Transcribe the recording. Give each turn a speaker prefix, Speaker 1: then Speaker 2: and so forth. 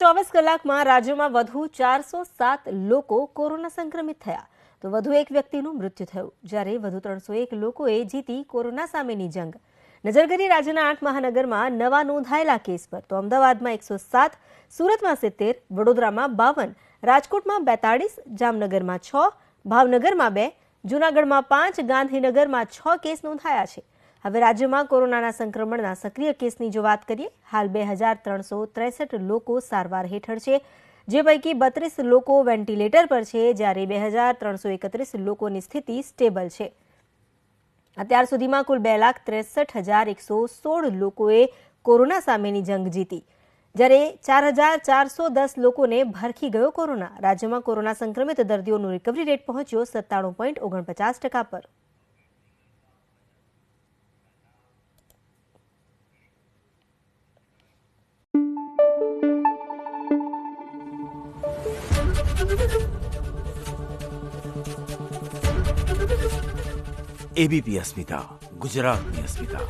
Speaker 1: 24 કલાકમાં રાજ્યમાં વધુ 407 લોકો કોરોના સંક્રમિત થયા તો વધુ એક વ્યક્તિનું મૃત્યુ થયું, જ્યારે વધુ 301 લોકોએ જીતી કોરોના સામેની જંગ। નજર કરીએ રાજ્યના 8 મહાનગરમાં નવા નોંધાયેલા કેસ પર તો અમદાવાદમાં 107, સુરતમાં 70, વડોદરામાં 52, રાજકોટમાં 42, જામનગરમાં 6, ભાવનગરમાં 2, જૂનાગઢમાં 5, ગાંધીનગરમાં 6 કેસ નોંધાયા છે। હવે રાજ્યમાં કોરોનાના સંક્રમણના સક્રિય કેસની જો વાત કરીએ, હાલ 2363 લોકો સારવાર હેઠળ છે, જે પૈકી 32 લોકો વેન્ટિલેટર પર છે, જ્યારે 2331 લોકોની સ્થિતિ સ્ટેબલ છે। અત્યાર સુધીમાં કુલ 2,63,116 લોકોએ કોરોના સામેની જંગ જીતી, જ્યારે 4,410 લોકોને ભરખી ગયો કોરોના। રાજ્યમાં કોરોના સંક્રમિત દર્દીઓનો રિકવરી રેટ પહોંચ્યો 97.49% પર।
Speaker 2: एबीपी अस्मिता, गुजरात में अस्मिता।